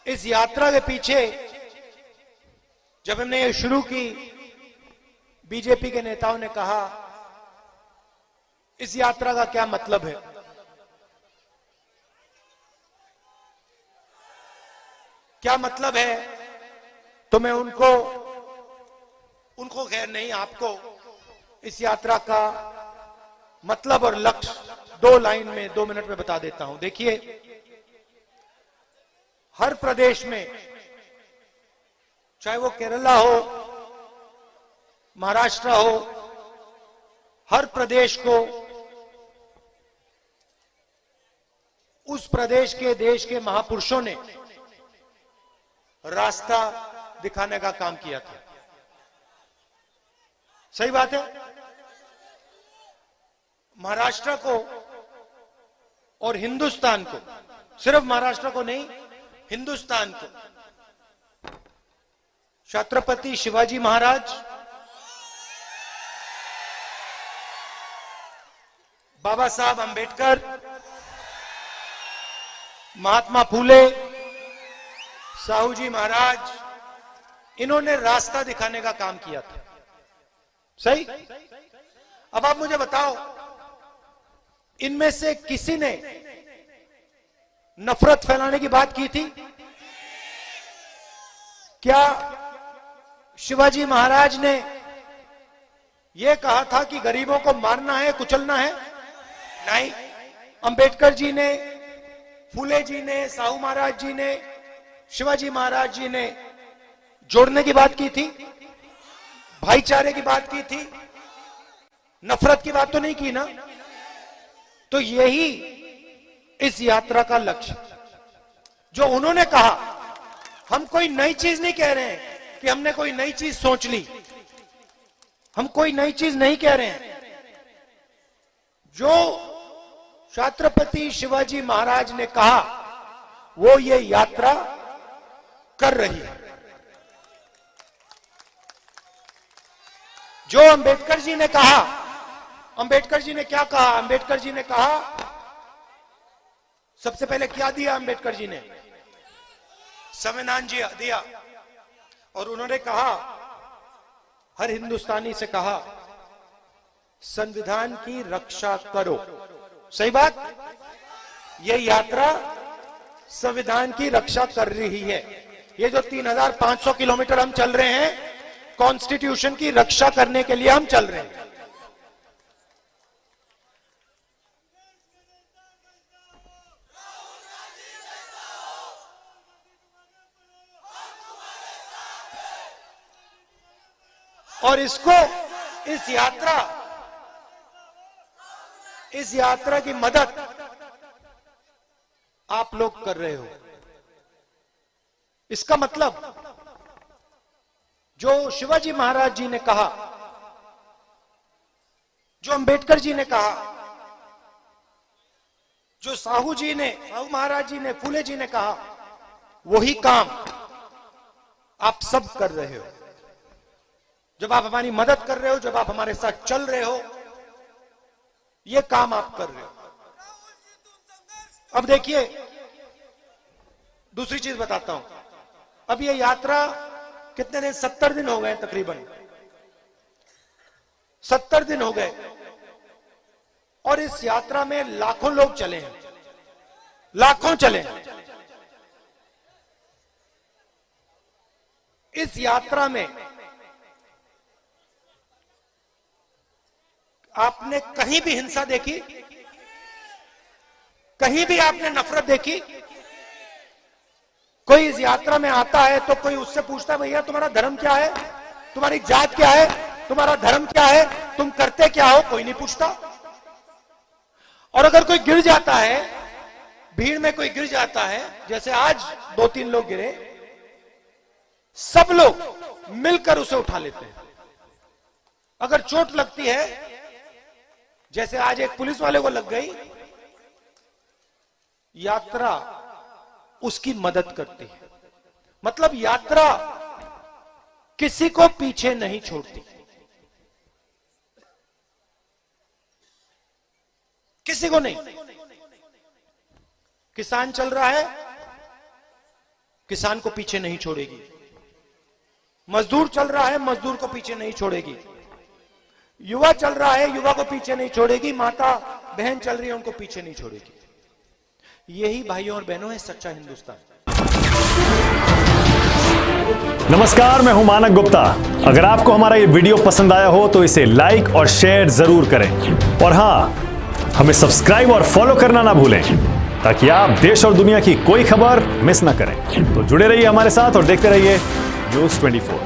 इस यात्रा के पीछे जब हमने ये शुरू की, बीजेपी के नेताओं ने कहा इस यात्रा का क्या मतलब है। क्या मतलब है, तो मैं उनको खैर नहीं, आपको इस यात्रा का मतलब और लक्ष्य 2 लाइन में 2 मिनट में बता देता हूं। देखिए, हर प्रदेश में, चाहे वो केरला हो, महाराष्ट्र हो, हर प्रदेश को उस प्रदेश के देश के महापुरुषों ने रास्ता दिखाने का काम किया था। सही बात है। महाराष्ट्र को और हिंदुस्तान को, सिर्फ महाराष्ट्र को नहीं, हिंदुस्तान को छत्रपति शिवाजी महाराज, बाबा साहब अंबेडकर, महात्मा फूले, साहू जी महाराज, इन्होंने रास्ता दिखाने का काम किया था। सही। अब आप मुझे बताओ, इनमें से किसी ने नफरत फैलाने की बात की थी? क्या शिवाजी महाराज ने यह कहा था कि गरीबों को मारना है, कुचलना है? नहीं। अंबेडकर जी ने, फूले जी ने, साहू महाराज जी ने, शिवाजी महाराज जी ने जोड़ने की बात की थी, भाईचारे की बात की थी, नफरत की बात तो नहीं की ना। तो यही इस यात्रा का लक्ष्य, जो उन्होंने कहा, हम कोई नई चीज नहीं कह रहे हैं कि हमने कोई नई चीज सोच ली, हम कोई नई चीज नहीं कह रहे हैं। जो छत्रपति शिवाजी महाराज ने कहा वो ये यात्रा कर रही है। जो अंबेडकर जी ने कहा, अंबेडकर जी ने क्या कहा? अंबेडकर जी ने कहा, सबसे पहले क्या दिया अंबेडकर जी ने? संविधान जी दिया। और उन्होंने कहा, हर हिंदुस्तानी से कहा, संविधान की रक्षा करो। सही बात। यह यात्रा संविधान की रक्षा कर रही है। ये जो 3500 किलोमीटर हम चल रहे हैं, कॉन्स्टिट्यूशन की रक्षा करने के लिए हम चल रहे हैं। और इसको, इस यात्रा की मदद आप लोग कर रहे हो। इसका मतलब, जो शिवाजी महाराज जी ने कहा, जो अंबेडकर जी ने कहा, जो साहू महाराज जी ने, फूले जी ने कहा, वही काम आप सब कर रहे हो। जब आप हमारी मदद कर रहे हो, जब आप हमारे साथ चल रहे हो, ये काम आप कर रहे हो। अब देखिए, दूसरी चीज बताता हूं। अब ये यात्रा कितने दिन? 70 दिन हो गए तकरीबन, 70 दिन हो गए। और इस यात्रा में लाखों लोग चले हैं, लाखों चले हैं। इस यात्रा में आपने कहीं भी हिंसा देखी? कहीं भी आपने नफरत देखी? कोई इस यात्रा में आता है तो कोई उससे पूछता है, भैया तुम्हारा धर्म क्या है, तुम्हारी जात क्या है, तुम्हारा धर्म क्या है, तुम करते क्या हो? कोई नहीं पूछता। और अगर कोई गिर जाता है, भीड़ में कोई गिर जाता है, जैसे आज 2-3 लोग गिरे, सब लोग मिलकर उसे उठा लेते हैं। अगर चोट लगती है, जैसे आज एक पुलिस वाले को लग गई, यात्रा उसकी मदद करती है। मतलब यात्रा किसी को पीछे नहीं छोड़ती, किसी को नहीं। किसान चल रहा है, किसान को पीछे नहीं छोड़ेगी। मजदूर चल रहा है, मजदूर को पीछे नहीं छोड़ेगी। युवा चल रहा है, युवा को पीछे नहीं छोड़ेगी। माता बहन चल रही है, उनको पीछे नहीं छोड़ेगी। यही भाइयों और बहनों है सच्चा हिंदुस्तान। नमस्कार, मैं हूं मानक गुप्ता। अगर आपको हमारा ये वीडियो पसंद आया हो तो इसे लाइक और शेयर जरूर करें, और हां, हमें सब्सक्राइब और फॉलो करना ना भूलें ताकि आप देश और दुनिया की कोई खबर मिस ना करें। तो जुड़े रहिए हमारे साथ और देखते रहिए न्यूज़ 24।